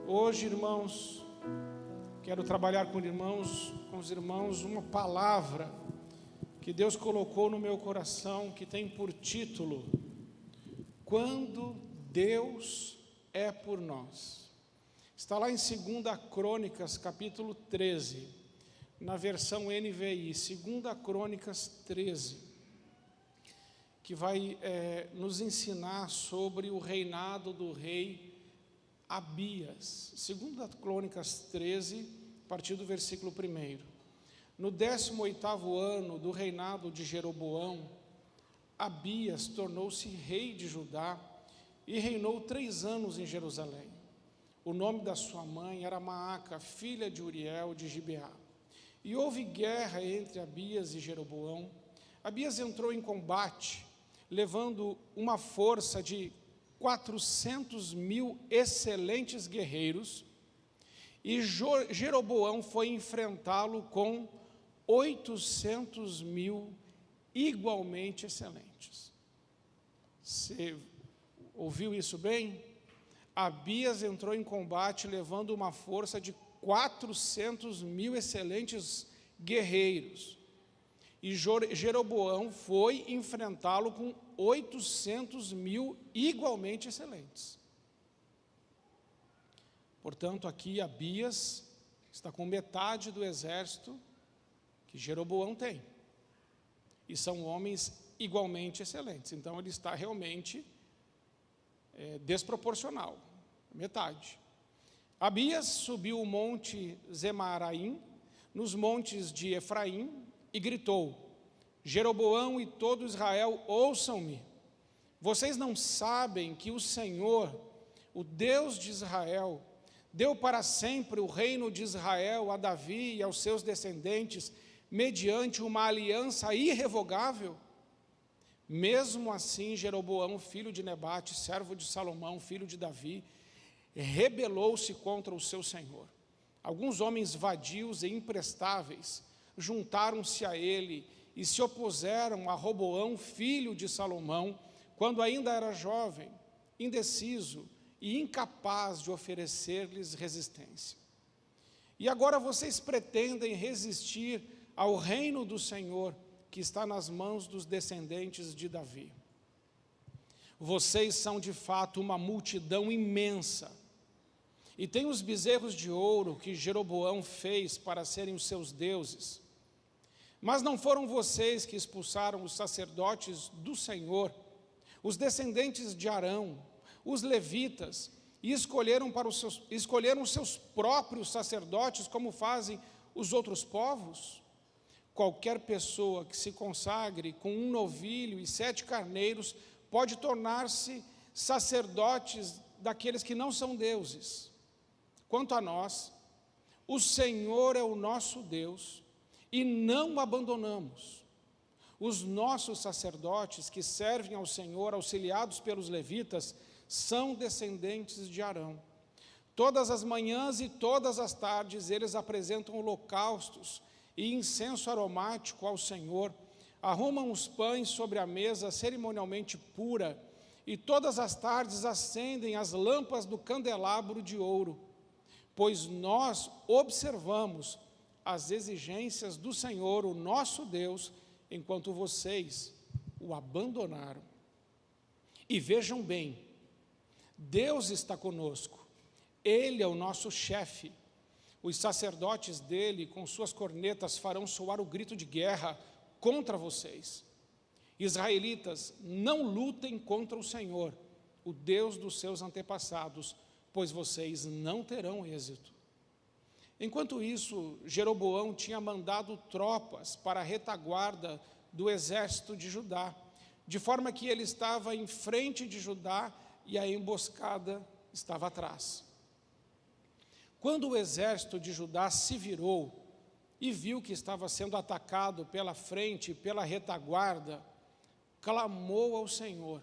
Hoje, irmãos, quero trabalhar com os irmãos, uma palavra que Deus colocou no meu coração, que tem por título: Quando Deus é por nós. Está lá em 2 Crônicas, capítulo 13, na versão NVI, 2 Crônicas 13, que vai nos ensinar sobre o reinado do rei Abias. 2 Crônicas 13, a partir do versículo 1. No 18º ano do reinado de Jeroboão, Abias tornou-se rei de Judá e reinou 3 anos em Jerusalém. O nome da sua mãe era Maaca, filha de Uriel de Gibeá. E houve guerra entre Abias e Jeroboão. Abias entrou em combate, levando uma força de 400.000 excelentes guerreiros, e Jeroboão foi enfrentá-lo com 800.000 igualmente excelentes. Você ouviu isso bem? Abias entrou em combate levando uma força de 400.000 excelentes guerreiros, e Jeroboão foi enfrentá-lo com 800.000 igualmente excelentes. Portanto, aqui Abias está com metade do exército que Jeroboão tem, e são homens igualmente excelentes. Então ele está realmente desproporcional, metade. Abias subiu o monte Zemaraim, nos montes de Efraim, e gritou: Jeroboão e todo Israel, ouçam-me. Vocês não sabem que o Senhor, o Deus de Israel, deu para sempre o reino de Israel a Davi e aos seus descendentes, mediante uma aliança irrevogável? Mesmo assim, Jeroboão, filho de Nebate, servo de Salomão, filho de Davi, rebelou-se contra o seu Senhor. Alguns homens vadios e imprestáveis juntaram-se a ele e se opuseram a Roboão, filho de Salomão, quando ainda era jovem, indeciso e incapaz de oferecer-lhes resistência. E agora vocês pretendem resistir ao reino do Senhor, que está nas mãos dos descendentes de Davi. Vocês são de fato uma multidão imensa, e têm os bezerros de ouro que Jeroboão fez para serem os seus deuses. Mas não foram vocês que expulsaram os sacerdotes do Senhor, os descendentes de Arão, os levitas, e escolheram os seus próprios sacerdotes, como fazem os outros povos? Qualquer pessoa que se consagre com um novilho e 7 carneiros pode tornar-se sacerdotes daqueles que não são deuses. Quanto a nós, o Senhor é o nosso Deus, e não o abandonamos. Os nossos sacerdotes que servem ao Senhor, auxiliados pelos levitas, são descendentes de Arão. Todas as manhãs e todas as tardes eles apresentam holocaustos e incenso aromático ao Senhor, arrumam os pães sobre a mesa cerimonialmente pura, e todas as tardes acendem as lâmpadas do candelabro de ouro, pois nós observamos as exigências do Senhor, o nosso Deus, enquanto vocês o abandonaram. E vejam bem, Deus está conosco, Ele é o nosso chefe. Os sacerdotes dele, com suas cornetas, farão soar o grito de guerra contra vocês. Israelitas, não lutem contra o Senhor, o Deus dos seus antepassados, pois vocês não terão êxito. Enquanto isso, Jeroboão tinha mandado tropas para a retaguarda do exército de Judá, de forma que ele estava em frente de Judá e a emboscada estava atrás. Quando o exército de Judá se virou e viu que estava sendo atacado pela frente e pela retaguarda, clamou ao Senhor.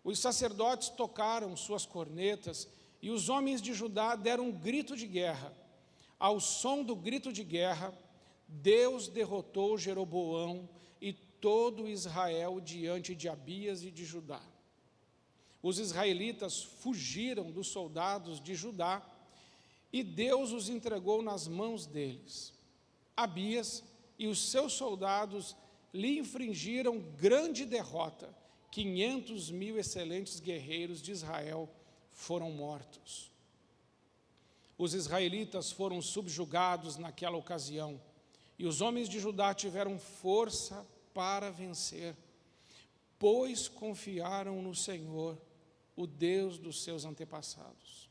Os sacerdotes tocaram suas cornetas e os homens de Judá deram um grito de guerra. Ao som do grito de guerra, Deus derrotou Jeroboão e todo Israel diante de Abias e de Judá. Os israelitas fugiram dos soldados de Judá e Deus os entregou nas mãos deles. Abias e os seus soldados lhe infligiram grande derrota. 500.000 excelentes guerreiros de Israel foram mortos. Os israelitas foram subjugados naquela ocasião, e os homens de Judá tiveram força para vencer, pois confiaram no Senhor, o Deus dos seus antepassados.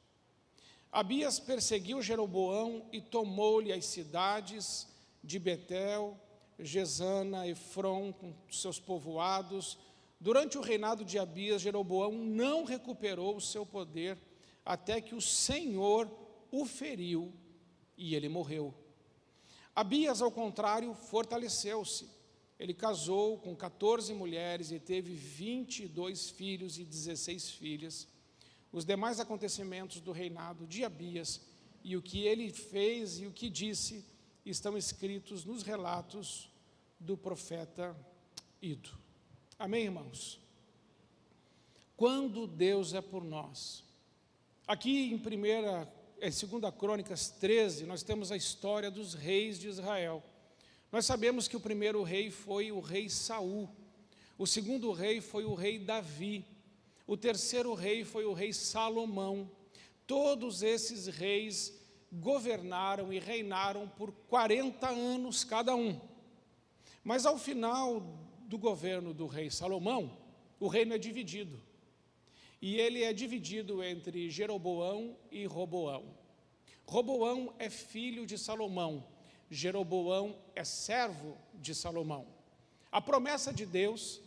Abias perseguiu Jeroboão e tomou-lhe as cidades de Betel, Gesana, Efron, com seus povoados. Durante o reinado de Abias, Jeroboão não recuperou o seu poder, até que o Senhor o feriu e ele morreu. Abias, ao contrário, fortaleceu-se. Ele casou com 14 mulheres e teve 22 filhos e 16 filhas. Os demais acontecimentos do reinado de Abias e o que ele fez e o que disse estão escritos nos relatos do profeta Ido. Amém, irmãos? Quando Deus é por nós. Aqui em 2 Crônicas 13, nós temos a história dos reis de Israel. Nós sabemos que o primeiro rei foi o rei Saul, o segundo rei foi o rei Davi, o terceiro rei foi o rei Salomão. Todos esses reis governaram e reinaram por 40 anos cada um. Mas ao final do governo do rei Salomão, o reino é dividido. E ele é dividido entre Jeroboão e Roboão. Roboão é filho de Salomão, Jeroboão é servo de Salomão. A promessa de Deus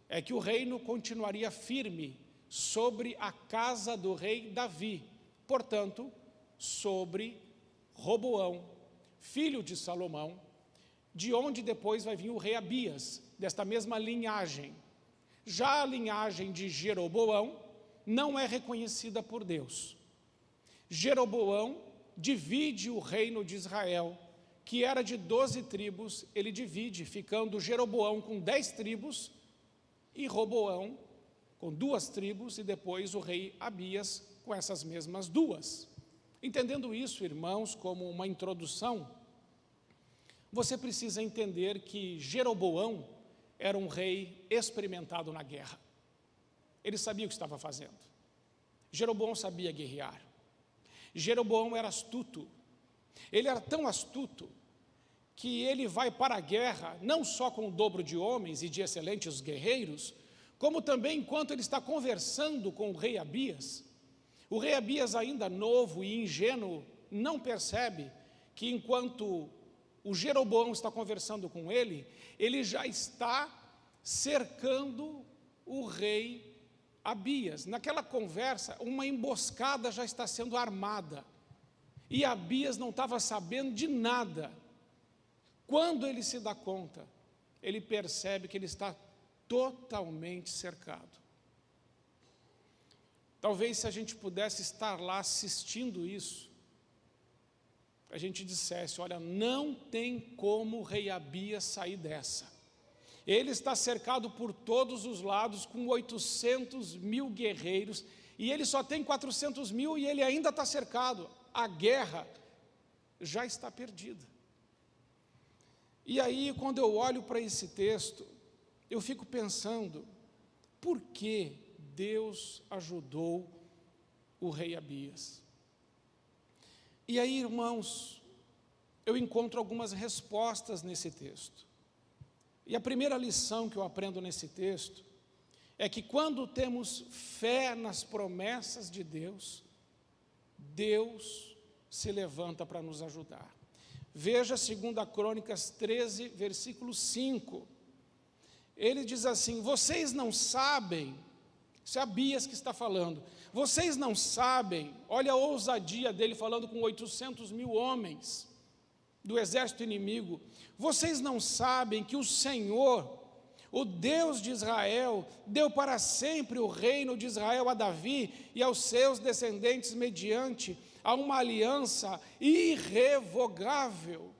é que o reino continuaria firme sobre a casa do rei Davi, portanto, sobre Roboão, filho de Salomão, de onde depois vai vir o rei Abias, desta mesma linhagem. Já a linhagem de Jeroboão não é reconhecida por Deus. Jeroboão divide o reino de Israel, que era de 12 tribos, ele divide, ficando Jeroboão com 10 tribos e Roboão com 2 tribos, e depois o rei Abias com essas mesmas 2. Entendendo isso, irmãos, como uma introdução, você precisa entender que Jeroboão era um rei experimentado na guerra. Ele sabia o que estava fazendo. Jeroboão sabia guerrear. Jeroboão era astuto. Ele era tão astuto que ele vai para a guerra, não só com o dobro de homens e de excelentes guerreiros, como também enquanto ele está conversando com o rei Abias. O rei Abias, ainda novo e ingênuo, não percebe que enquanto o Jeroboão está conversando com ele, ele já está cercando o rei Abias. Naquela conversa, uma emboscada já está sendo armada, e Abias não estava sabendo de nada. Quando ele se dá conta, ele percebe que ele está totalmente cercado. Talvez se a gente pudesse estar lá assistindo isso, a gente dissesse, olha, não tem como o rei Abias sair dessa. Ele está cercado por todos os lados com 800.000 guerreiros, e ele só tem 400.000 e ele ainda está cercado. A guerra já está perdida. E aí, quando eu olho para esse texto, eu fico pensando, por que Deus ajudou o rei Abias? E aí, irmãos, eu encontro algumas respostas nesse texto. E a primeira lição que eu aprendo nesse texto é que quando temos fé nas promessas de Deus, Deus se levanta para nos ajudar. Veja 2 Crônicas 13, versículo 5. Ele diz assim, vocês não sabem, isso é Abias que está falando, vocês não sabem, olha a ousadia dele falando com 800.000 homens do exército inimigo, vocês não sabem que o Senhor, o Deus de Israel, deu para sempre o reino de Israel a Davi e aos seus descendentes mediante a uma aliança irrevogável.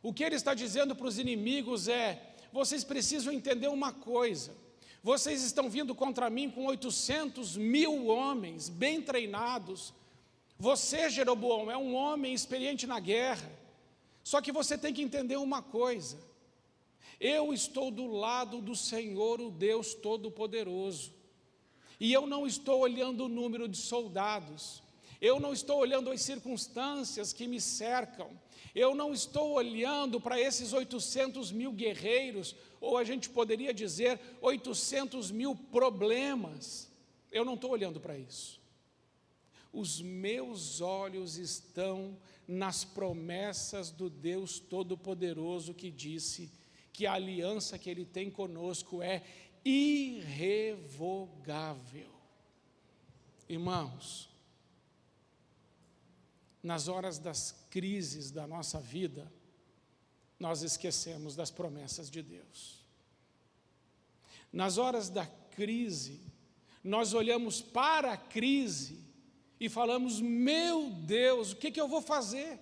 O que ele está dizendo para os inimigos é, vocês precisam entender uma coisa, vocês estão vindo contra mim com 800.000 homens bem treinados, Você, Jeroboão, é um homem experiente na guerra, só que você tem que entender uma coisa: eu estou do lado do Senhor, o Deus Todo-Poderoso, e eu não estou olhando o número de soldados, eu não estou olhando as circunstâncias que me cercam, eu não estou olhando para esses 800 mil guerreiros, ou a gente poderia dizer 800 mil problemas. Eu não estou olhando para isso. Os meus olhos estão nas promessas do Deus Todo-Poderoso, que disse que a aliança que Ele tem conosco é irrevogável. Irmãos, nas horas das crises da nossa vida, nós esquecemos das promessas de Deus. Nas horas da crise, nós olhamos para a crise e falamos: meu Deus, o que eu vou fazer?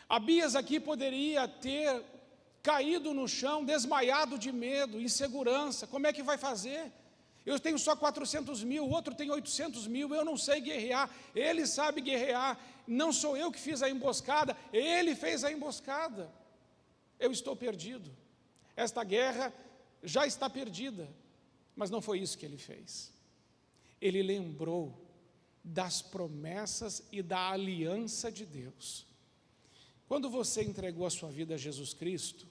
Abias aqui poderia ter caído no chão, desmaiado de medo, insegurança. Como é que vai fazer? Eu tenho só 400 mil, o outro tem 800 mil, eu não sei guerrear, ele sabe guerrear, não sou eu que fiz a emboscada, ele fez a emboscada. Eu estou perdido, esta guerra já está perdida. Mas não foi isso que ele fez. Ele lembrou das promessas e da aliança de Deus. Quando você entregou a sua vida a Jesus Cristo,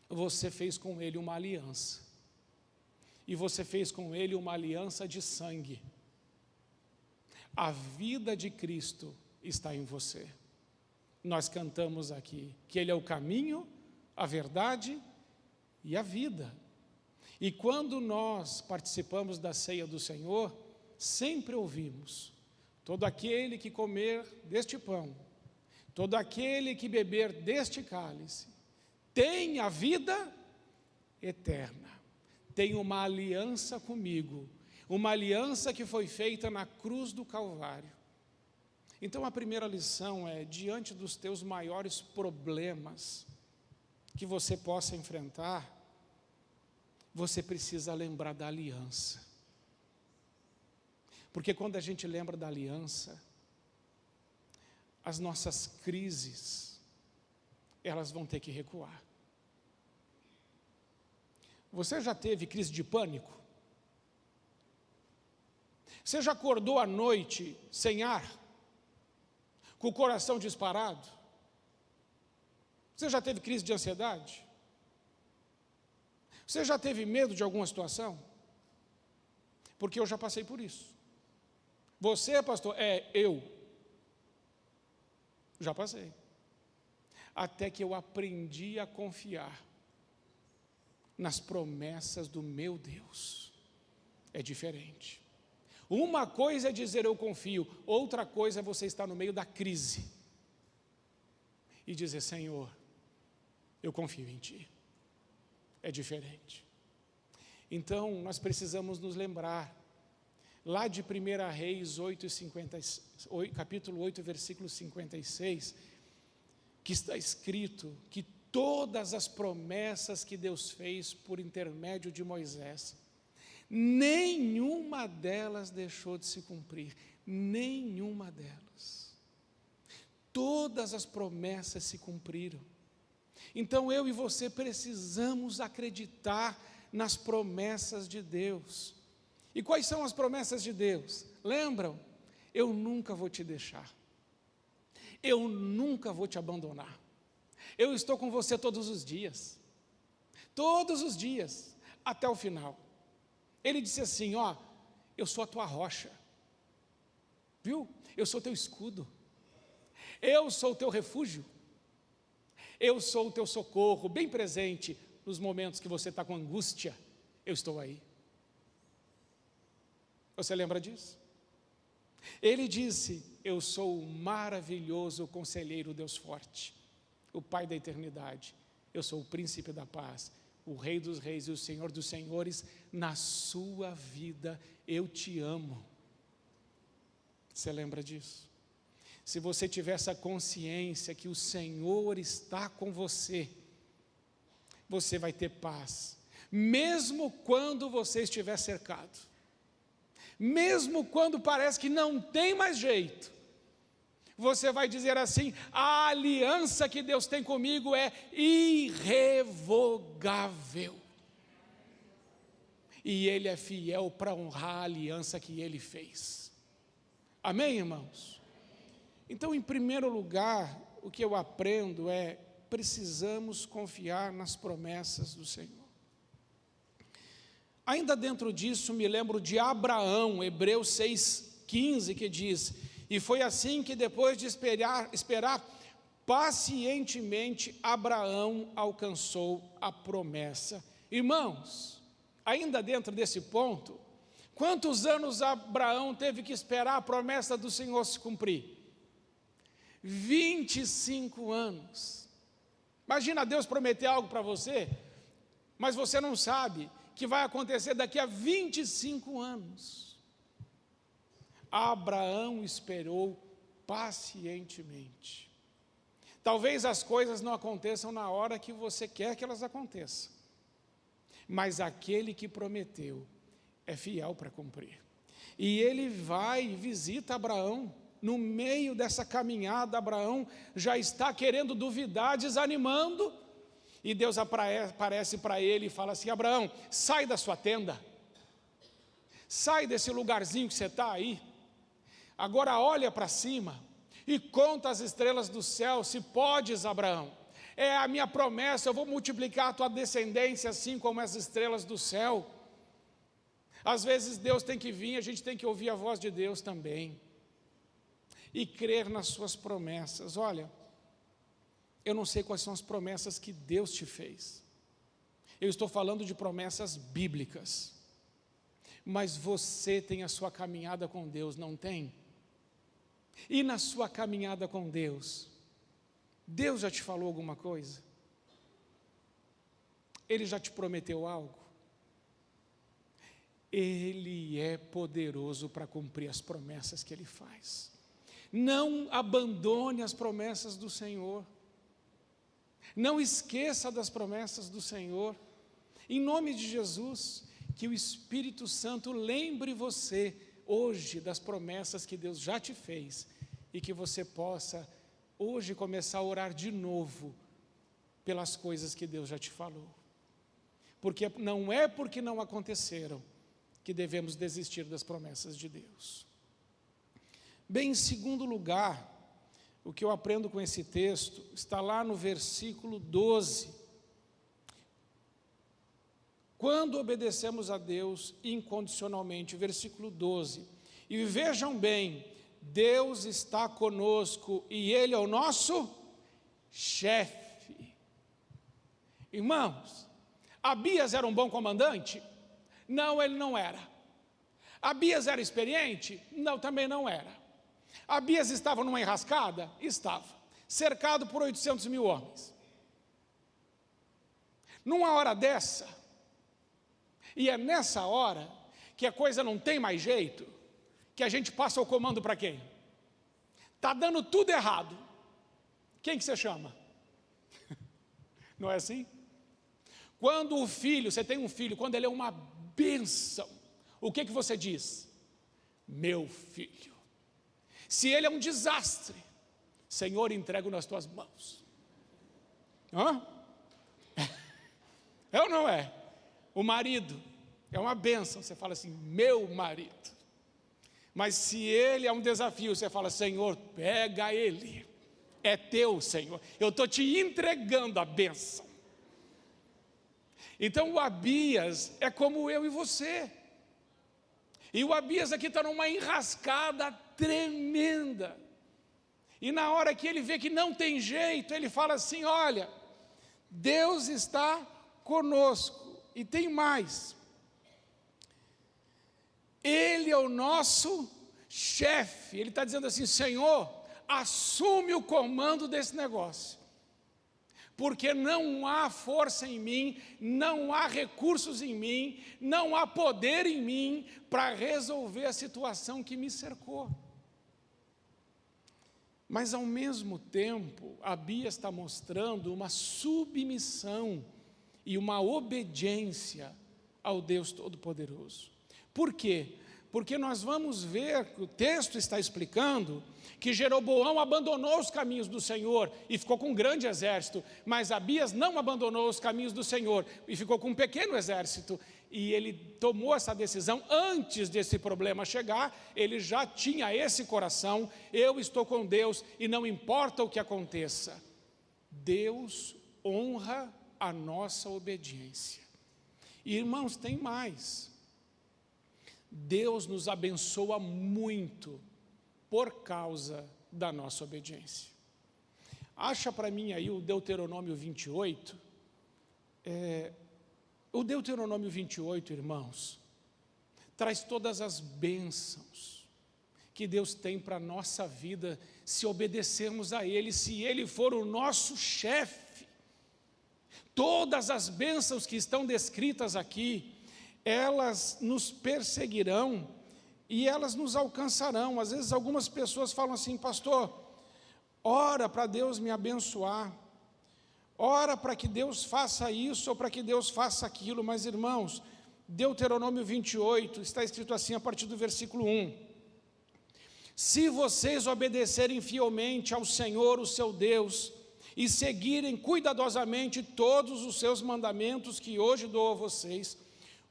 você fez com Ele uma aliança. E você fez com Ele uma aliança de sangue. A vida de Cristo está em você. Nós cantamos aqui que Ele é o caminho, a verdade e a vida. E quando nós participamos da ceia do Senhor, sempre ouvimos: todo aquele que comer deste pão, todo aquele que beber deste cálice, tem a vida eterna, tem uma aliança comigo, uma aliança que foi feita na cruz do Calvário. Então a primeira lição é: diante dos teus maiores problemas que você possa enfrentar, você precisa lembrar da aliança. Porque quando a gente lembra da aliança, as nossas crises, elas vão ter que recuar. Você já teve crise de pânico? Você já acordou à noite sem ar? Com o coração disparado? Você já teve crise de ansiedade? Você já teve medo de alguma situação? Porque eu já passei por isso. Você, pastor? Eu já passei. Até que eu aprendi a confiar nas promessas do meu Deus. É diferente. Uma coisa é dizer eu confio, outra coisa é você estar no meio da crise e dizer: Senhor, eu confio em Ti. É diferente. Então, nós precisamos nos lembrar, lá de 1 Reis capítulo 8, versículo 56, que está escrito que todas as promessas que Deus fez por intermédio de Moisés, nenhuma delas deixou de se cumprir, nenhuma delas. Todas as promessas se cumpriram. Então eu e você precisamos acreditar nas promessas de Deus. E quais são as promessas de Deus? Lembram? Eu nunca vou te deixar. Eu nunca vou te abandonar. Eu estou com você todos os dias, até o final. Ele disse assim: ó, eu sou a tua rocha, viu? Eu sou teu escudo, eu sou o teu refúgio, eu sou o teu socorro, bem presente nos momentos que você está com angústia, eu estou aí. Você lembra disso? Ele disse: eu sou o maravilhoso conselheiro, Deus forte, o Pai da eternidade, eu sou o príncipe da paz, o Rei dos reis e o Senhor dos senhores. Na sua vida eu te amo. Você lembra disso? Se você tiver essa consciência que o Senhor está com você, você vai ter paz, mesmo quando você estiver cercado, Mesmo quando parece que não tem mais jeito, você vai dizer assim: a aliança que Deus tem comigo é irrevogável. E Ele é fiel para honrar a aliança que Ele fez. Amém, irmãos? Então, em primeiro lugar, o que eu aprendo é: precisamos confiar nas promessas do Senhor. Ainda dentro disso, me lembro de Abraão, Hebreus 6,15, que diz: e foi assim que depois de esperar pacientemente, Abraão alcançou a promessa. Irmãos, ainda dentro desse ponto, quantos anos Abraão teve que esperar a promessa do Senhor se cumprir? 25 anos. Imagina Deus prometer algo para você, mas você não sabe que vai acontecer daqui a 25 anos. Abraão esperou pacientemente. Talvez as coisas não aconteçam na hora que você quer que elas aconteçam, mas aquele que prometeu é fiel para cumprir. E ele vai e visita Abraão. No meio dessa caminhada, Abraão já está querendo duvidar, desanimando, e Deus aparece para ele e fala assim: Abraão, sai da sua tenda, sai desse lugarzinho que você está aí, agora olha para cima e conta as estrelas do céu, se podes, Abraão. É a minha promessa, eu vou multiplicar a tua descendência assim como as estrelas do céu. Às vezes Deus tem que vir, a gente tem que ouvir a voz de Deus também e crer nas suas promessas. Olha, eu não sei quais são as promessas que Deus te fez, eu estou falando de promessas bíblicas, mas você tem a sua caminhada com Deus, não tem? E na sua caminhada com Deus, Deus já te falou alguma coisa? Ele já te prometeu algo? Ele é poderoso para cumprir as promessas que Ele faz. Não abandone as promessas do Senhor, não esqueça das promessas do Senhor. Em nome de Jesus, que o Espírito Santo lembre você hoje das promessas que Deus já te fez, e que você possa hoje começar a orar de novo pelas coisas que Deus já te falou, porque não é porque não aconteceram que devemos desistir das promessas de Deus. Bem, em segundo lugar, o que eu aprendo com esse texto está lá no versículo 12. Quando obedecemos a Deus incondicionalmente, versículo 12, e vejam bem, Deus está conosco e Ele é o nosso chefe. Irmãos, Abias era um bom comandante? Não, ele não era. Abias era experiente? Não, também não era. Abias estava numa enrascada? Estava, cercado por 800 mil homens. Numa hora dessa, e é nessa hora que a coisa não tem mais jeito, que a gente passa o comando para quem? Está dando tudo errado. Quem que você chama? Não é assim? Quando o filho, você tem um filho, quando ele é uma bênção, o que você diz? Meu filho. Se ele é um desastre, Senhor, entrego nas tuas mãos. Hã? É ou não é? O marido é uma bênção, você fala assim, meu marido. Mas se ele é um desafio, você fala, Senhor, pega ele, é teu, Senhor, eu estou te entregando a bênção. Então o Abias é como eu e você, e o Abias aqui está numa enrascada tremenda, e na hora que ele vê que não tem jeito, ele fala assim, olha, Deus está conosco, e tem mais, Ele é o nosso chefe. Ele está dizendo assim, Senhor, assume o comando desse negócio, porque não há força em mim, não há recursos em mim, não há poder em mim para resolver a situação que me cercou. Mas ao mesmo tempo, Abias está mostrando uma submissão e uma obediência ao Deus Todo-Poderoso. Por quê? Porque nós vamos ver que o texto está explicando que Jeroboão abandonou os caminhos do Senhor e ficou com um grande exército, mas Abias não abandonou os caminhos do Senhor e ficou com um pequeno exército. E ele tomou essa decisão antes desse problema chegar, ele já tinha esse coração: eu estou com Deus e não importa o que aconteça. Deus honra a nossa obediência. E, irmãos, tem mais. Deus nos abençoa muito por causa da nossa obediência. Acha para mim aí o Deuteronômio 28. O Deuteronômio 28, irmãos, traz todas as bênçãos que Deus tem para a nossa vida, se obedecermos a Ele, se Ele for o nosso chefe. Todas as bênçãos que estão descritas aqui, elas nos perseguirão e elas nos alcançarão. Às vezes algumas pessoas falam assim: pastor, ora para Deus me abençoar, ora para que Deus faça isso ou para que Deus faça aquilo. Mas, irmãos, Deuteronômio 28, está escrito assim a partir do versículo 1: se vocês obedecerem fielmente ao Senhor, o seu Deus, e seguirem cuidadosamente todos os seus mandamentos que hoje dou a vocês,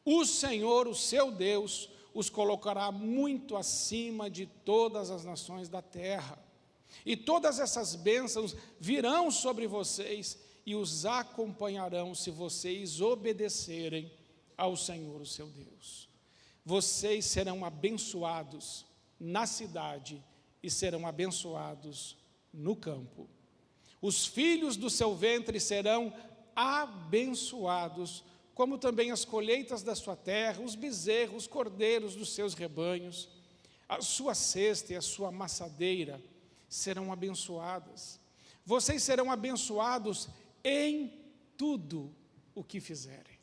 o Senhor, o seu Deus, os colocará muito acima de todas as nações da terra. E todas essas bênçãos virão sobre vocês e os acompanharão se vocês obedecerem ao Senhor, o seu Deus. Vocês serão abençoados na cidade e serão abençoados no campo. Os filhos do seu ventre serão abençoados, como também as colheitas da sua terra, os bezerros, os cordeiros dos seus rebanhos. A sua cesta e a sua amassadeira serão abençoadas. Vocês serão abençoados em tudo o que fizerem.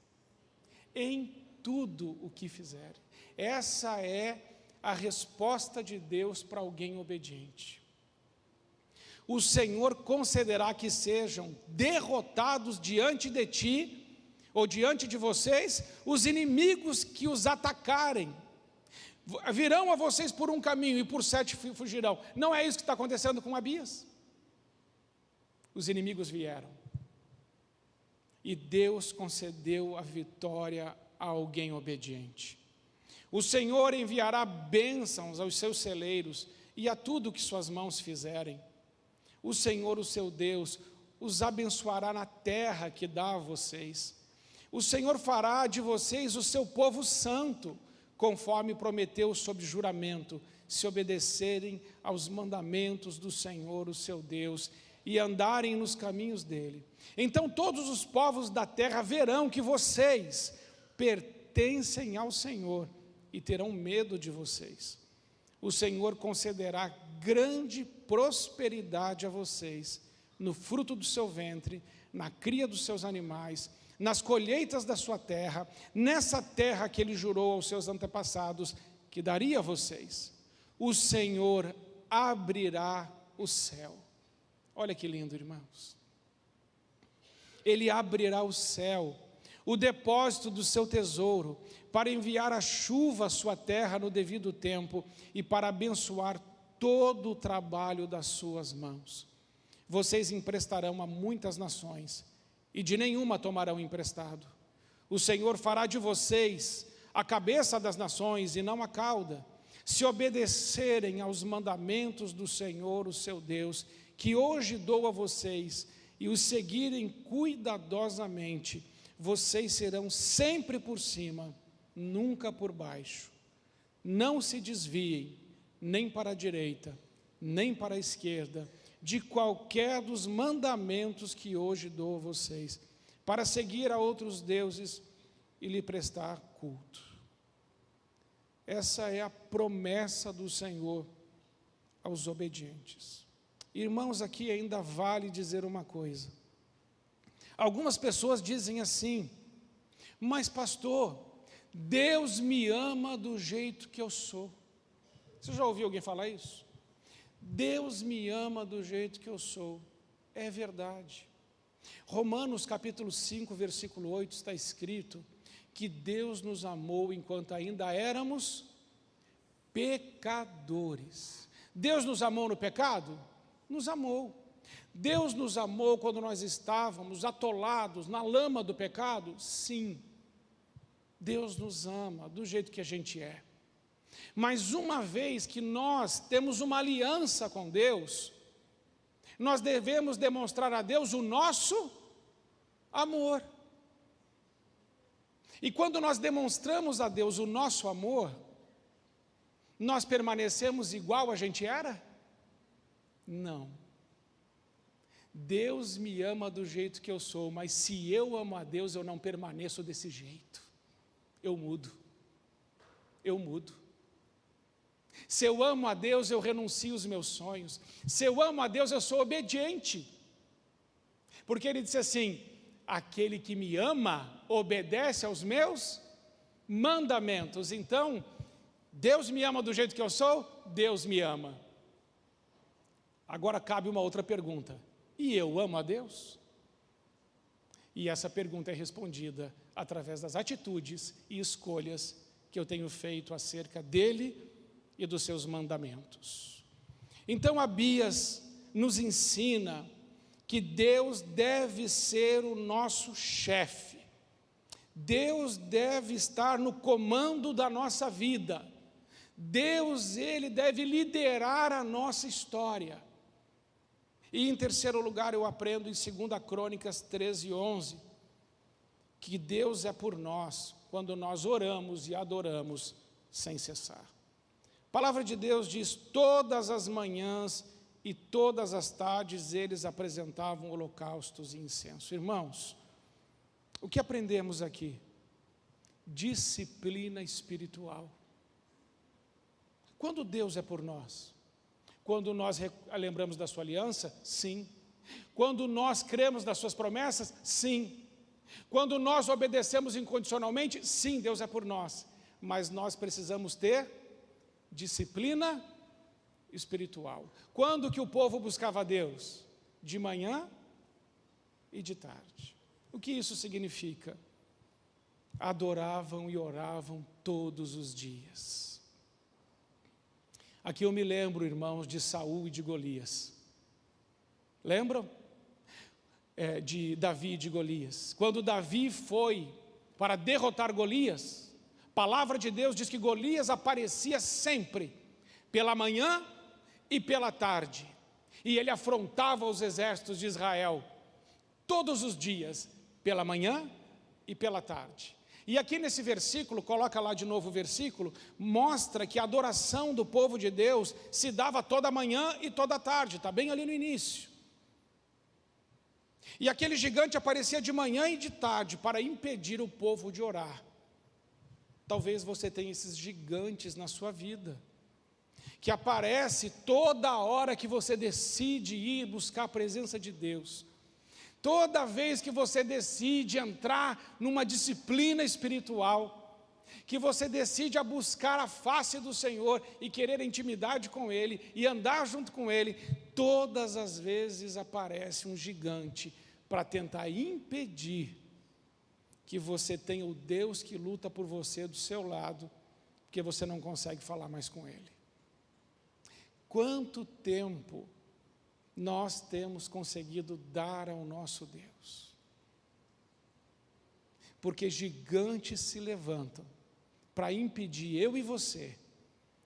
Em tudo o que fizerem. Essa é a resposta de Deus para alguém obediente. O Senhor concederá que sejam derrotados diante de ti, ou diante de vocês, os inimigos que os atacarem. Virão a vocês por um caminho e por 7 fugirão. Não é isso que está acontecendo com Abias? Os inimigos vieram. E Deus concedeu a vitória a alguém obediente. O Senhor enviará bênçãos aos seus celeiros e a tudo que suas mãos fizerem. O Senhor, o seu Deus, os abençoará na terra que dá a vocês. O Senhor fará de vocês o seu povo santo, conforme prometeu sob juramento, se obedecerem aos mandamentos do Senhor, o seu Deus, e andarem nos caminhos dele. Então todos os povos da terra verão que vocês pertencem ao Senhor e terão medo de vocês. O Senhor concederá grande prosperidade a vocês, no fruto do seu ventre, na cria dos seus animais, nas colheitas da sua terra, nessa terra que ele jurou aos seus antepassados, que daria a vocês. O Senhor abrirá o céu. Olha que lindo, irmãos. Ele abrirá o céu, o depósito do seu tesouro, para enviar a chuva à sua terra no devido tempo e para abençoar todo o trabalho das suas mãos. Vocês emprestarão a muitas nações e de nenhuma tomarão emprestado. O Senhor fará de vocês a cabeça das nações e não a cauda, se obedecerem aos mandamentos do Senhor, o seu Deus, que hoje dou a vocês, e os seguirem cuidadosamente. Vocês serão sempre por cima, nunca por baixo. Não se desviem, nem para a direita, nem para a esquerda, de qualquer dos mandamentos que hoje dou a vocês, para seguir a outros deuses e lhe prestar culto. Essa é a promessa do Senhor aos obedientes. Irmãos, aqui ainda vale dizer uma coisa. Algumas pessoas dizem assim: mas pastor, Deus me ama do jeito que eu sou. Você já ouviu alguém falar isso? Deus me ama do jeito que eu sou. É verdade. Romanos capítulo 5, versículo 8, está escrito que Deus nos amou enquanto ainda éramos pecadores. Deus nos amou no pecado? Nos amou. Deus nos amou quando nós estávamos atolados na lama do pecado? Sim. Deus nos ama do jeito que a gente é. Mas uma vez que nós temos uma aliança com Deus, nós devemos demonstrar a Deus o nosso amor. E quando nós demonstramos a Deus o nosso amor, nós permanecemos igual a gente era? Não. Deus me ama do jeito que eu sou, mas se eu amo a Deus, eu não permaneço desse jeito. Eu mudo. Eu mudo. Se eu amo a Deus, eu renuncio os meus sonhos. Se eu amo a Deus, eu sou obediente. Porque Ele disse assim: aquele que me ama, obedece aos meus mandamentos. Então, Deus me ama do jeito que eu sou? Deus me ama. Agora cabe uma outra pergunta: e eu amo a Deus? E essa pergunta é respondida através das atitudes e escolhas que eu tenho feito acerca dele e dos seus mandamentos. Então Abias nos ensina que Deus deve ser o nosso chefe. Deus deve estar no comando da nossa vida. Deus, Ele deve liderar a nossa história. E em terceiro lugar eu aprendo em 2 Crônicas 13:11, que Deus é por nós quando nós oramos e adoramos sem cessar. A palavra de Deus diz: todas as manhãs e todas as tardes eles apresentavam holocaustos e incenso. Irmãos, o que aprendemos aqui? Disciplina espiritual. Quando Deus é por nós? Quando nós lembramos da sua aliança? Sim. Quando nós cremos nas suas promessas? Sim. Quando nós obedecemos incondicionalmente? Sim, Deus é por nós. Mas nós precisamos ter disciplina espiritual. Quando que o povo buscava a Deus? De manhã e de tarde. O que isso significa? Adoravam e oravam todos os dias. Aqui eu me lembro, irmãos, de Saul e de Golias. Lembram? De Davi e de Golias. Quando Davi foi para derrotar Golias, a palavra de Deus diz que Golias aparecia sempre, pela manhã e pela tarde. E ele afrontava os exércitos de Israel, todos os dias, pela manhã e pela tarde. E aqui nesse versículo, coloca lá de novo o versículo, mostra que a adoração do povo de Deus se dava toda manhã e toda tarde, está bem ali no início. E aquele gigante aparecia de manhã e de tarde para impedir o povo de orar. Talvez você tenha esses gigantes na sua vida, que aparece toda hora que você decide ir buscar a presença de Deus. Toda vez que você decide entrar numa disciplina espiritual, que você decide a buscar a face do Senhor e querer intimidade com Ele e andar junto com Ele, todas as vezes aparece um gigante para tentar impedir que você tenha o Deus que luta por você do seu lado, porque você não consegue falar mais com Ele. Quanto tempo nós temos conseguido dar ao nosso Deus? Porque gigantes se levantam para impedir eu e você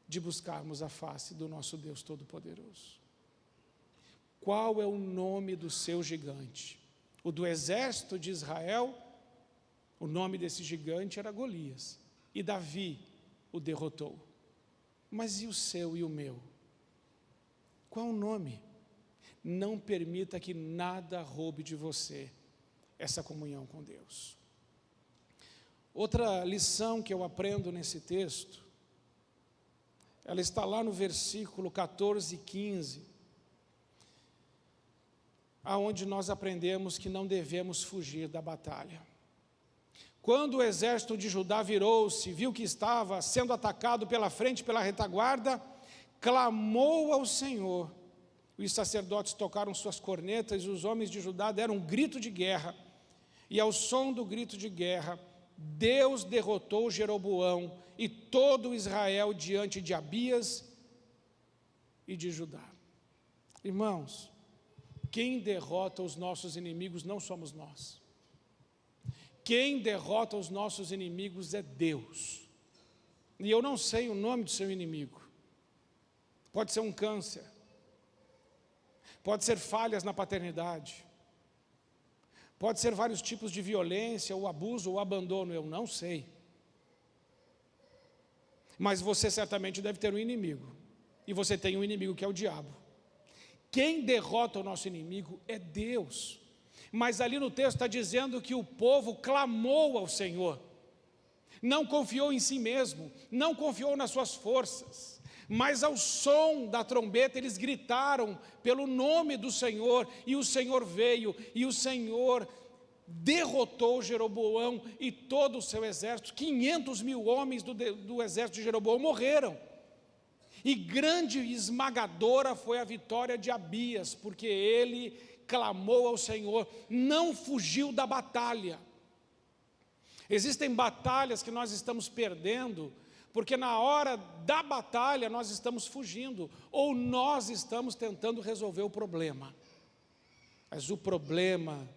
de buscarmos a face do nosso Deus Todo-Poderoso. Qual é o nome do seu gigante? O do exército de Israel, o nome desse gigante era Golias, e Davi o derrotou. Mas e o seu e o meu? Qual o nome? Não permita que nada roube de você essa comunhão com Deus. Outra lição que eu aprendo nesse texto, ela está lá no versículo 14 e 15, aonde nós aprendemos que não devemos fugir da batalha. Quando o exército de Judá virou-se, viu que estava sendo atacado pela frente, pela retaguarda, clamou ao Senhor. Os sacerdotes tocaram suas cornetas e os homens de Judá deram um grito de guerra. E ao som do grito de guerra, Deus derrotou Jeroboão e todo Israel diante de Abias e de Judá. Irmãos, quem derrota os nossos inimigos não somos nós. Quem derrota os nossos inimigos é Deus. E eu não sei o nome do seu inimigo. Pode ser um câncer. Pode ser falhas na paternidade. Pode ser vários tipos de violência, ou abuso, ou abandono, eu não sei. Mas você certamente deve ter um inimigo. E você tem um inimigo que é o diabo. Quem derrota o nosso inimigo é Deus. Mas ali no texto está dizendo que o povo clamou ao Senhor. Não confiou em si mesmo, não confiou nas suas forças. Mas ao som da trombeta eles gritaram pelo nome do Senhor, e o Senhor veio, e o Senhor derrotou Jeroboão e todo o seu exército. 500 mil homens do exército de Jeroboão morreram. E grande e esmagadora foi a vitória de Abias, porque ele clamou ao Senhor, não fugiu da batalha. Existem batalhas que nós estamos perdendo, porque na hora da batalha nós estamos fugindo, ou nós estamos tentando resolver o problema. Mas o problema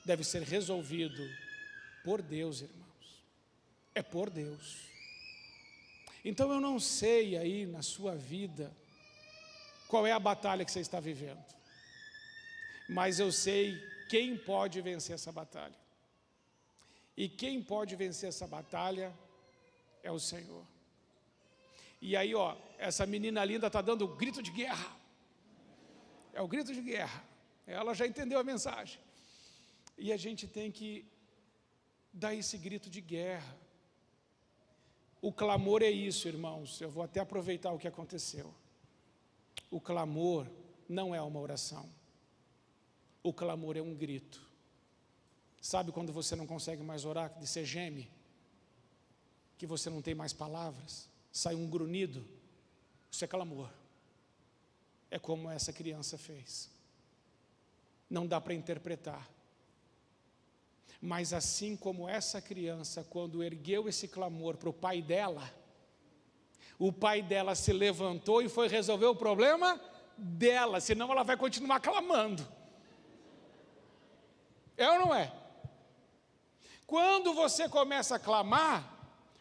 deve ser resolvido por Deus, irmãos. É por Deus. Então eu não sei aí na sua vida qual é a batalha que você está vivendo, mas eu sei quem pode vencer essa batalha. E quem pode vencer essa batalha é o Senhor. E aí, essa menina linda está dando o grito de guerra. É o grito de guerra. Ela já entendeu a mensagem. E a gente tem que dar esse grito de guerra. O clamor é isso, irmãos. Eu vou até aproveitar o que aconteceu. O clamor não é uma oração. O clamor é um grito. Sabe quando você não consegue mais orar, que você geme? Que você não tem mais palavras? Sai um grunhido? Isso é clamor. É como essa criança fez. Não dá para interpretar. Mas assim como essa criança, quando ergueu esse clamor para o pai dela se levantou e foi resolver o problema dela, senão ela vai continuar clamando. É ou não é? Quando você começa a clamar,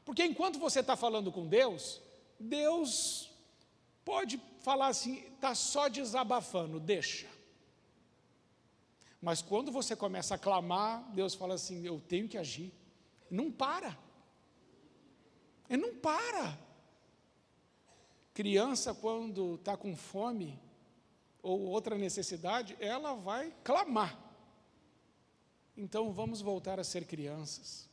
porque enquanto você está falando com Deus, Deus pode falar assim, está só desabafando, deixa. Mas quando você começa a clamar, Deus fala assim, eu tenho que agir. Não para. Ele não para. Criança, quando está com fome ou outra necessidade, ela vai clamar. Então vamos voltar a ser crianças.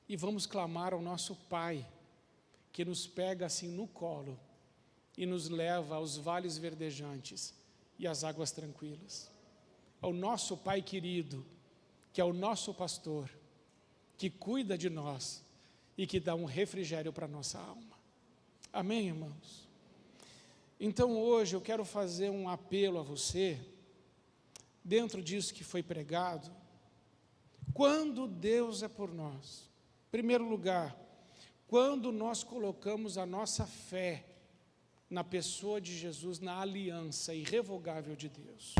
E vamos clamar ao nosso Pai, que nos pega assim no colo e nos leva aos vales verdejantes e às águas tranquilas. Ao nosso Pai querido, que é o nosso pastor, que cuida de nós e que dá um refrigério para a nossa alma. Amém, irmãos? Então hoje eu quero fazer um apelo a você, dentro disso que foi pregado. Quando Deus é por nós, em primeiro lugar, quando nós colocamos a nossa fé na pessoa de Jesus, na aliança irrevogável de Deus.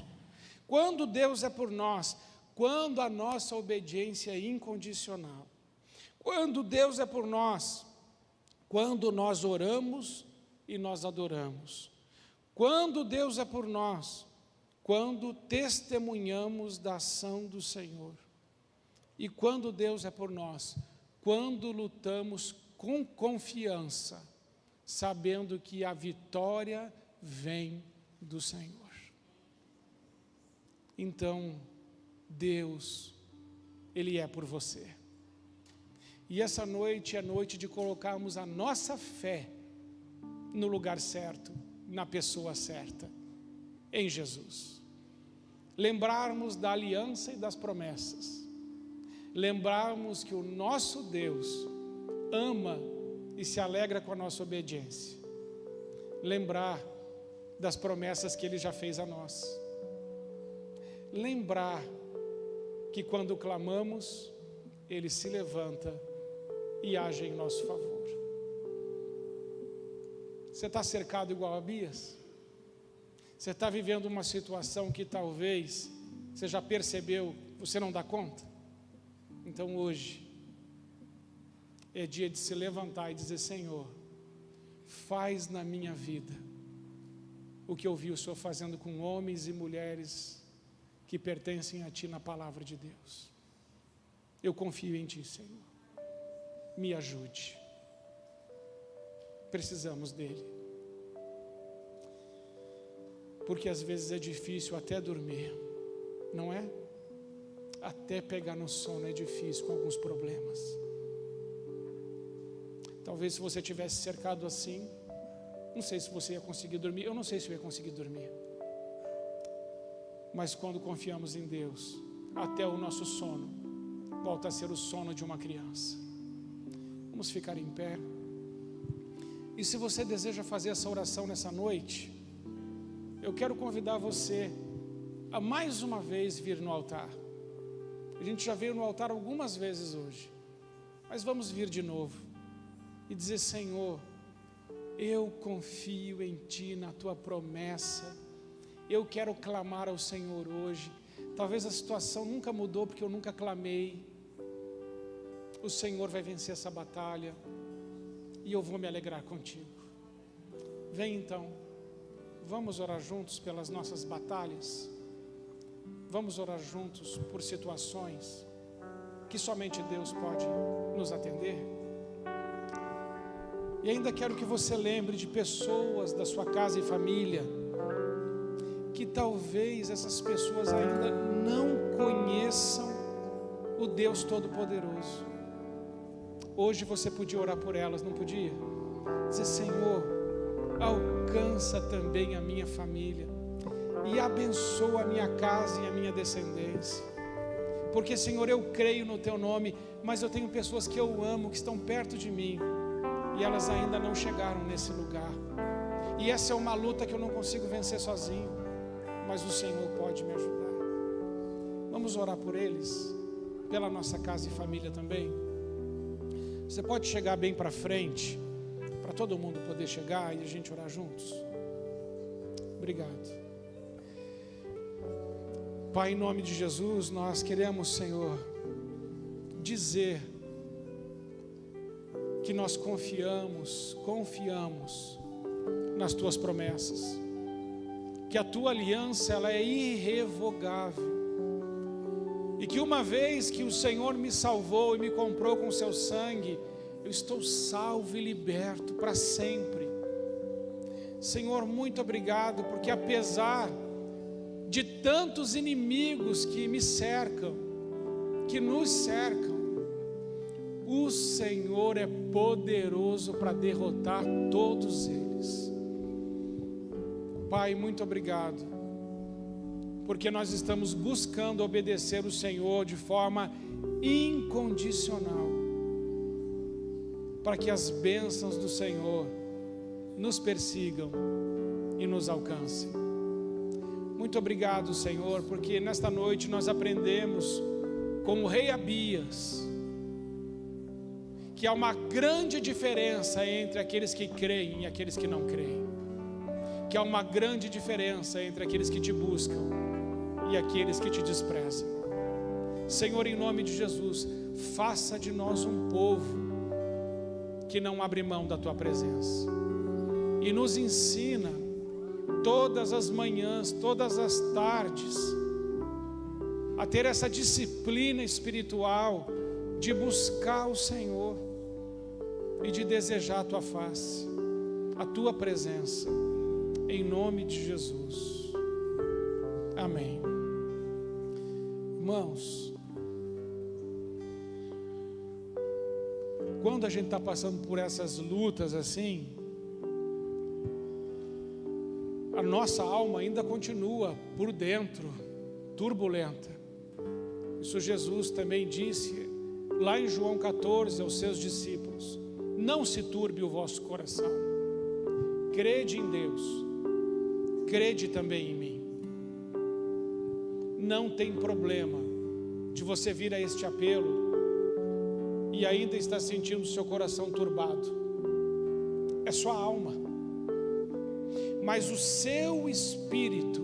Quando Deus é por nós, quando a nossa obediência é incondicional. Quando Deus é por nós, quando nós oramos e nós adoramos. Quando Deus é por nós, quando testemunhamos da ação do Senhor. E quando Deus é por nós, quando lutamos com confiança, sabendo que a vitória vem do Senhor. Então, Deus, Ele é por você. E essa noite é noite de colocarmos a nossa fé no lugar certo, na pessoa certa, em Jesus. Lembrarmos da aliança e das promessas. Lembrarmos que o nosso Deus ama e se alegra com a nossa obediência. Lembrar das promessas que Ele já fez a nós. Lembrar que quando clamamos, Ele se levanta e haja em nosso favor. Você está cercado igual a Abias? Você está vivendo uma situação que talvez você já percebeu, você não dá conta? Então hoje é dia de se levantar e dizer: Senhor, faz na minha vida o que eu vi o Senhor fazendo com homens e mulheres que pertencem a Ti na palavra de Deus. Eu confio em Ti, Senhor. Me ajude. Precisamos dEle. Porque às vezes é difícil até dormir, não é? Até pegar no sono é difícil com alguns problemas. Talvez se você tivesse cercado assim, não sei se você ia conseguir dormir. Eu não sei se eu ia conseguir dormir. Mas quando confiamos em Deus, até o nosso sono volta a ser o sono de uma criança. Vamos ficar em pé. E se você deseja fazer essa oração nessa noite, eu quero convidar você a mais uma vez vir no altar. A gente já veio no altar algumas vezes hoje, mas vamos vir de novo e dizer: Senhor, eu confio em Ti, na Tua promessa. Eu quero clamar ao Senhor hoje. Talvez a situação nunca mudou porque eu nunca clamei. O Senhor vai vencer essa batalha e eu vou me alegrar contigo. Vem então, vamos orar juntos pelas nossas batalhas. Vamos orar juntos por situações que somente Deus pode nos atender. E ainda quero que você lembre de pessoas da sua casa e família, que talvez essas pessoas ainda não conheçam o Deus Todo-Poderoso. Hoje você podia orar por elas, não podia? Dizer: Senhor, alcança também a minha família e abençoa a minha casa e a minha descendência. Porque, Senhor, eu creio no Teu nome, mas eu tenho pessoas que eu amo, que estão perto de mim, e elas ainda não chegaram nesse lugar. E essa é uma luta que eu não consigo vencer sozinho, mas o Senhor pode me ajudar. Vamos orar por eles, pela nossa casa e família também. Você pode chegar bem para frente, para todo mundo poder chegar e a gente orar juntos. Obrigado. Pai, em nome de Jesus, nós queremos, Senhor, dizer que nós confiamos nas Tuas promessas, que a Tua aliança ela é irrevogável, e que uma vez que o Senhor me salvou e me comprou com o Seu sangue, eu estou salvo e liberto para sempre. Senhor, muito obrigado, porque apesar de tantos inimigos que me cercam, que nos cercam, o Senhor é poderoso para derrotar todos eles. Pai, muito obrigado, porque nós estamos buscando obedecer o Senhor de forma incondicional, para que as bênçãos do Senhor nos persigam e nos alcancem. Muito obrigado, Senhor, porque nesta noite nós aprendemos com o rei Abias que há uma grande diferença entre aqueles que creem e aqueles que não creem, que há uma grande diferença entre aqueles que Te buscam e aqueles que Te desprezam. Senhor, em nome de Jesus, faça de nós um povo que não abre mão da Tua presença, e nos ensina todas as manhãs, todas as tardes, a ter essa disciplina espiritual de buscar o Senhor e de desejar a Tua face, a Tua presença, em nome de Jesus. Amém. Irmãos, quando a gente está passando por essas lutas assim, a nossa alma ainda continua por dentro turbulenta. Isso Jesus também disse lá em João 14 aos seus discípulos: não se turbe o vosso coração, crede em Deus, crede também em mim. Não tem problema de você vir a este apelo e ainda está sentindo o seu coração turbado. É sua alma, mas o seu espírito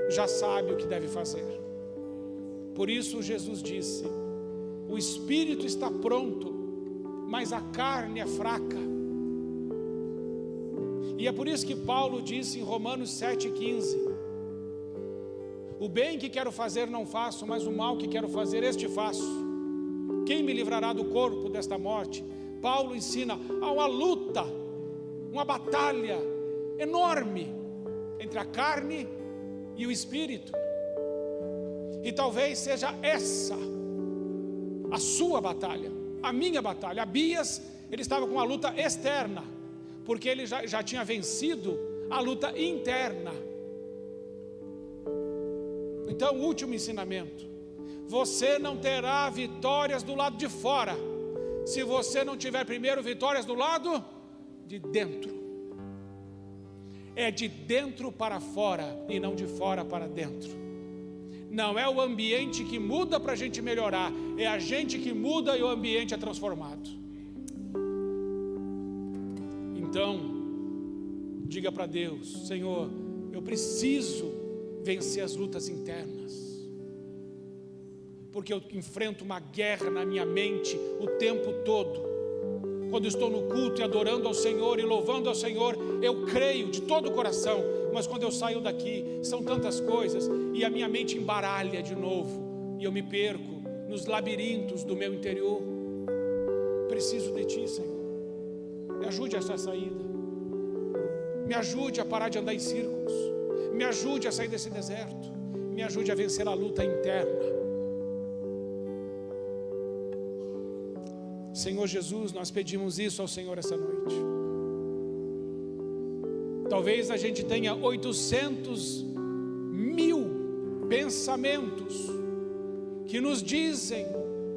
já sabe o que deve fazer. Por isso Jesus disse: o espírito está pronto, mas a carne é fraca. E é por isso que Paulo disse em Romanos 7,15: o bem que quero fazer não faço, mas o mal que quero fazer este faço. Quem me livrará do corpo desta morte? Paulo ensina, há uma luta, uma batalha enorme entre a carne e o espírito. E talvez seja essa a sua batalha, a minha batalha. Abias, ele estava com uma luta externa, porque ele já tinha vencido a luta interna. Então, o último ensinamento: você não terá vitórias do lado de fora, se você não tiver primeiro vitórias do lado de dentro. É de dentro para fora e não de fora para dentro. Não é o ambiente que muda para a gente melhorar, é a gente que muda e o ambiente é transformado. Então, diga para Deus: Senhor, eu preciso vencer as lutas internas, porque eu enfrento uma guerra na minha mente o tempo todo. Quando estou no culto e adorando ao Senhor e louvando ao Senhor, eu creio de todo o coração, mas quando eu saio daqui, são tantas coisas, e a minha mente embaralha de novo, e eu me perco nos labirintos do meu interior. Preciso de Ti, Senhor. Me ajude a essa saída, me ajude a parar de andar em círculos, me ajude a sair desse deserto, me ajude a vencer a luta interna. Senhor Jesus, nós pedimos isso ao Senhor essa noite. Talvez a gente tenha 800.000 pensamentos que nos dizem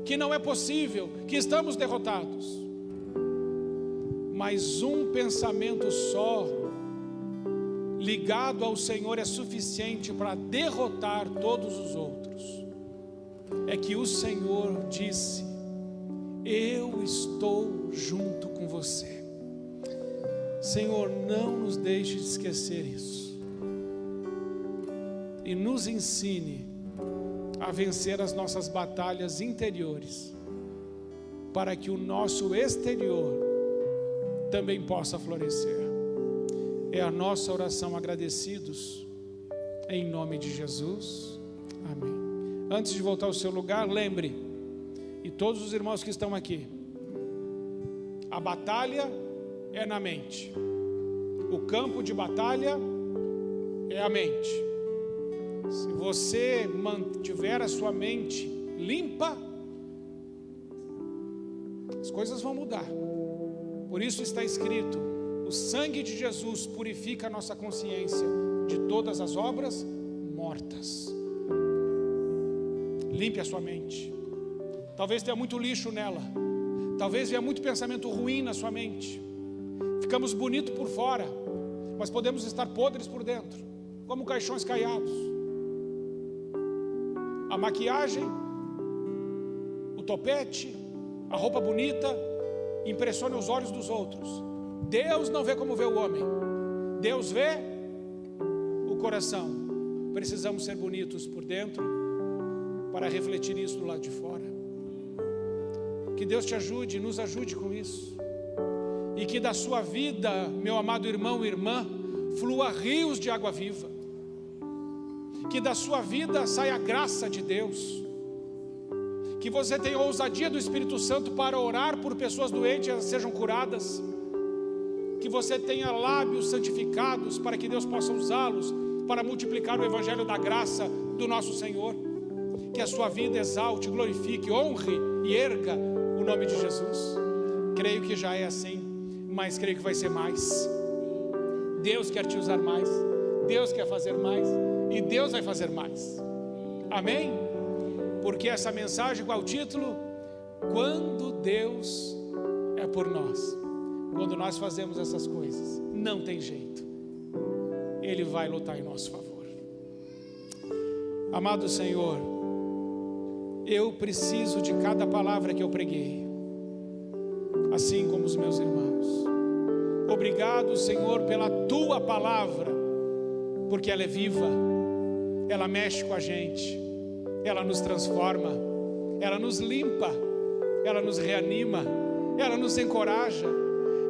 que não é possível, que estamos derrotados. Mas um pensamento só, ligado ao Senhor, é suficiente para derrotar todos os outros. É que o Senhor disse: eu estou junto com você. Senhor, não nos deixe de esquecer isso, e nos ensine a vencer as nossas batalhas interiores, para que o nosso exterior também possa florescer. É a nossa oração, agradecidos, em nome de Jesus, amém. Antes de voltar ao seu lugar, lembre, e todos os irmãos que estão aqui, a batalha é na mente, o campo de batalha é a mente. Se você mantiver a sua mente limpa, as coisas vão mudar. Por isso está escrito: o sangue de Jesus purifica a nossa consciência de todas as obras mortas. Limpe a sua mente. Talvez tenha muito lixo nela, talvez tenha muito pensamento ruim na sua mente. Ficamos bonitos por fora, mas podemos estar podres por dentro, como caixões caiados. A maquiagem, o topete, a roupa bonita impressiona os olhos dos outros. Deus não vê como vê o homem, Deus vê o coração. Precisamos ser bonitos por dentro para refletir isso do lado de fora. Que Deus te ajude, nos ajude com isso, e que da sua vida, meu amado irmão e irmã, flua rios de água viva. Que da sua vida saia a graça de Deus. Que você tenha ousadia do Espírito Santo para orar por pessoas doentes e elas sejam curadas. Que você tenha lábios santificados para que Deus possa usá-los para multiplicar o Evangelho da graça do nosso Senhor. Que a sua vida exalte, glorifique, honre e erga o nome de Jesus. Creio que já é assim, mas creio que vai ser mais. Deus quer te usar mais, Deus quer fazer mais, e Deus vai fazer mais. Amém? Porque essa mensagem, qual é o título? Quando Deus é por nós. Quando nós fazemos essas coisas, não tem jeito, Ele vai lutar em nosso favor. Amado Senhor, eu preciso de cada palavra que eu preguei. assim como os meus irmãos. Obrigado, Senhor, pela Tua palavra, porque ela é viva, ela mexe com a gente, ela nos transforma, ela nos limpa, ela nos reanima, ela nos encoraja.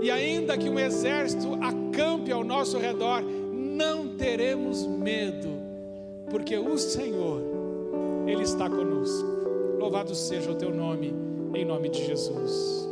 E ainda que um exército acampe ao nosso redor, não teremos medo, porque o Senhor, Ele está conosco. Louvado seja o Teu nome, em nome de Jesus.